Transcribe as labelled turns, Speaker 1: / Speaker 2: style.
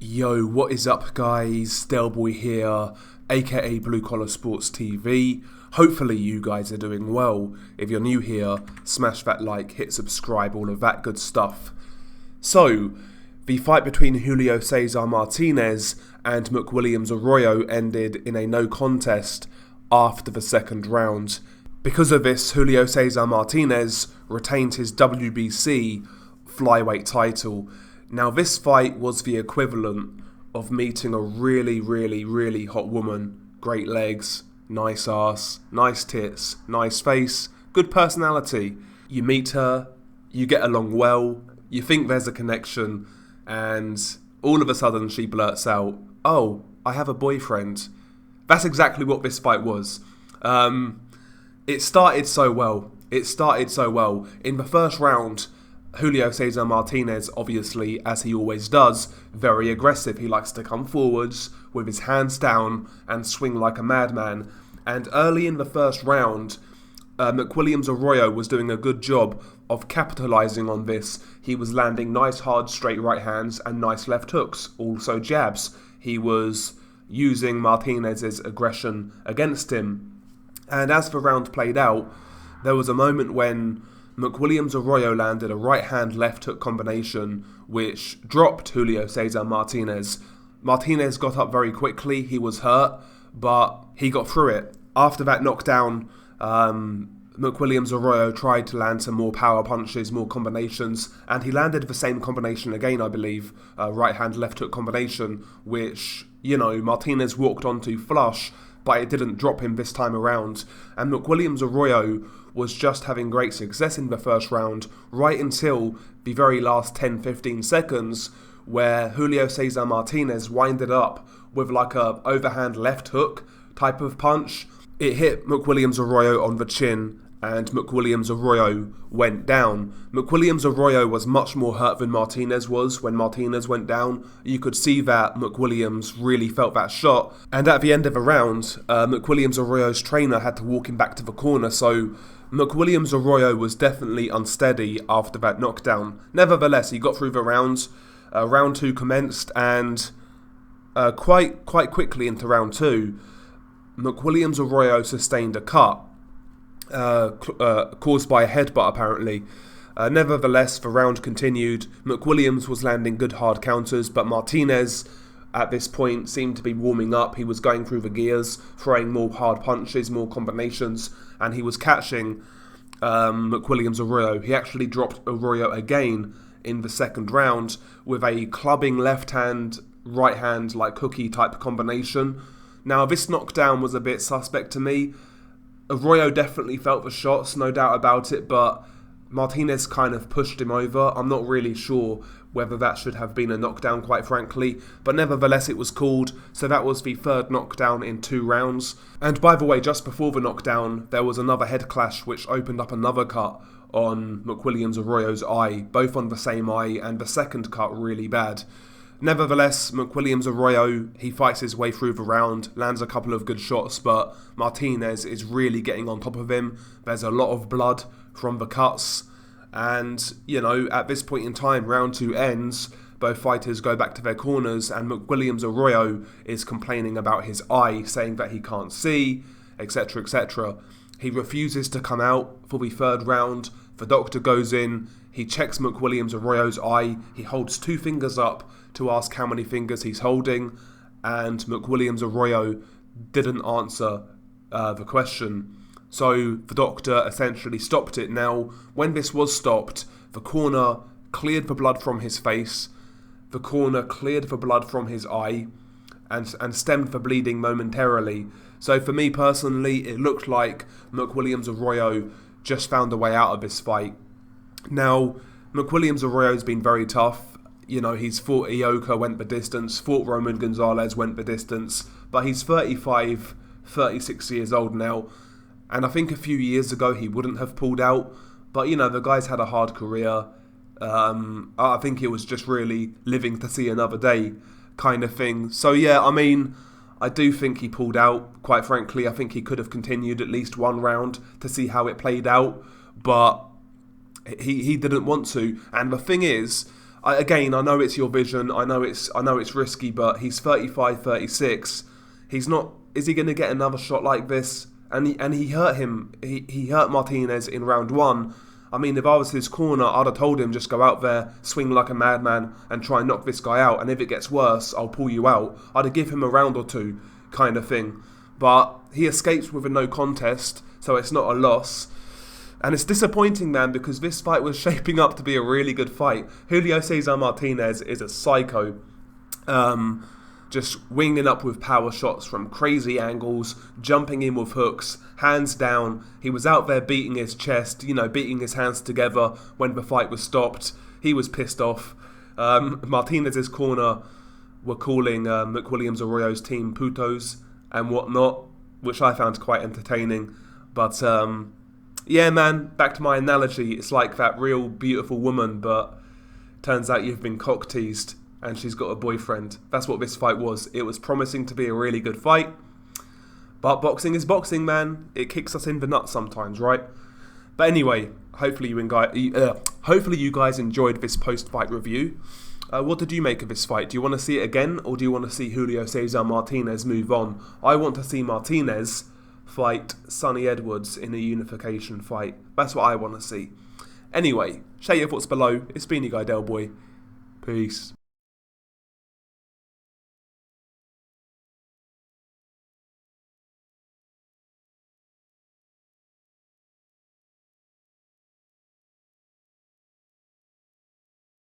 Speaker 1: Yo, what is up guys? Delboy here, aka Blue Collar Sports TV. Hopefully you guys are doing well. If you're new here, smash that like, hit subscribe, all of that good stuff. So, the fight between Julio Cesar Martinez and Mcwilliams Arroyo ended in a no contest after the second round. Because of this, Julio Cesar Martinez retained his WBC flyweight title. Now this fight was the equivalent of meeting a really hot woman. Great legs, nice ass, nice tits, nice face, good personality. You meet her, you get along well, you think there's a connection, and all of a sudden she blurts out, "Oh, I have a boyfriend." That's exactly what this fight was. It started so well. In the first round, Julio Cesar Martinez, obviously, as he always does, very aggressive. He likes to come forwards with his hands down and swing like a madman. And early in the first round, Mcwilliams Arroyo was doing a good job of capitalizing on this. He was landing nice hard straight right hands and nice left hooks, also jabs. He was using Martinez's aggression against him. And as the round played out, there was a moment when Mcwilliams Arroyo landed a right hand left hook combination which dropped Julio Cesar Martinez. Martinez got up very quickly, he was hurt, but he got through it. After that knockdown, Mcwilliams Arroyo tried to land some more power punches, more combinations, and he landed the same combination again, I believe, right hand left hook combination, which, Martinez walked onto flush, but it didn't drop him this time around. And Mcwilliams Arroyo was just having great success in the first round, right until the very last 10-15 seconds, where Julio Cesar Martinez winded up with like a overhand left hook type of punch. It hit Mcwilliams Arroyo on the chin, and Mcwilliams Arroyo went down. Mcwilliams Arroyo was much more hurt than Martinez was when Martinez went down. You could see that Mcwilliams really felt that shot. And at the end of the round, Mcwilliams Arroyo's trainer had to walk him back to the corner, so Mcwilliams Arroyo was definitely unsteady after that knockdown. Nevertheless, he got through the rounds. Round 2 commenced, and quite quickly into round 2, Mcwilliams Arroyo sustained a cut, caused by a headbutt apparently. Nevertheless, the round continued. Mcwilliams was landing good hard counters, but Martinez at this point seemed to be warming up. He was going through the gears, throwing more hard punches, more combinations, and he was catching Mcwilliams Arroyo. He actually dropped Arroyo again in the second round with a clubbing left hand, right hand like cookie type combination. Now this knockdown was a bit suspect to me. Arroyo definitely felt the shots, no doubt about it, but Martinez kind of pushed him over. I'm not really sure whether that should have been a knockdown, quite frankly, but nevertheless it was called, so that was the third knockdown in 2 rounds. And by the way, just before the knockdown, there was another head clash which opened up another cut on Mcwilliams Arroyo's eye, both on the same eye, and the second cut really bad. Nevertheless, Mcwilliams Arroyo, he fights his way through the round, lands a couple of good shots, but Martinez is really getting on top of him. There's a lot of blood from the cuts, and, at this point in time, round 2 ends, both fighters go back to their corners, and Mcwilliams Arroyo is complaining about his eye, saying that he can't see, etc, etc. He refuses to come out for the third round. The doctor goes in, he checks Mcwilliams Arroyo's eye, he holds 2 fingers up to ask how many fingers he's holding, and Mcwilliams Arroyo didn't answer the question. So the doctor essentially stopped it. Now, when this was stopped, the corner cleared the blood from his face, the corner cleared the blood from his eye, and stemmed the bleeding momentarily. So for me personally, it looked like Mcwilliams Arroyo just found a way out of this fight. Now, Mcwilliams Arroyo's been very tough. He's fought Ioka, went the distance, fought Roman Gonzalez, went the distance, but he's 35, 36 years old now, and I think a few years ago he wouldn't have pulled out, but the guy's had a hard career. I think he was just really living to see another day kind of thing. So yeah, I do think he pulled out, quite frankly. I think he could have continued at least 1 round to see how it played out, but he didn't want to. And the thing is, Again, I know it's your vision. I know it's risky, but he's 35, 36. He's not. Is he going to get another shot like this? And he hurt him. He hurt Martinez in round 1. I mean, if I was his corner, I'd have told him just go out there, swing like a madman, and try and knock this guy out. And if it gets worse, I'll pull you out. I'd have give him a round or 2, kind of thing. But he escapes with a no contest, so it's not a loss. And it's disappointing, man, because this fight was shaping up to be a really good fight. Julio Cesar Martinez is a psycho. Just winging up with power shots from crazy angles, jumping in with hooks, hands down. He was out there beating his chest, beating his hands together when the fight was stopped. He was pissed off. Martinez's corner were calling Mcwilliams Arroyo's team putos and whatnot, which I found quite entertaining. But yeah, man, back to my analogy. It's like that real beautiful woman, but turns out you've been cock-teased and she's got a boyfriend. That's what this fight was. It was promising to be a really good fight. But boxing is boxing, man. It kicks us in the nuts sometimes, right? But anyway, hopefully you guys enjoyed this post-fight review. What did you make of this fight? Do you want to see it again, or do you want to see Julio Cesar Martinez move on? I want to see Martinez fight Sonny Edwards in a unification fight. That's what I want to see. Anyway, share your thoughts below. It's been your guy Del Boy. Peace.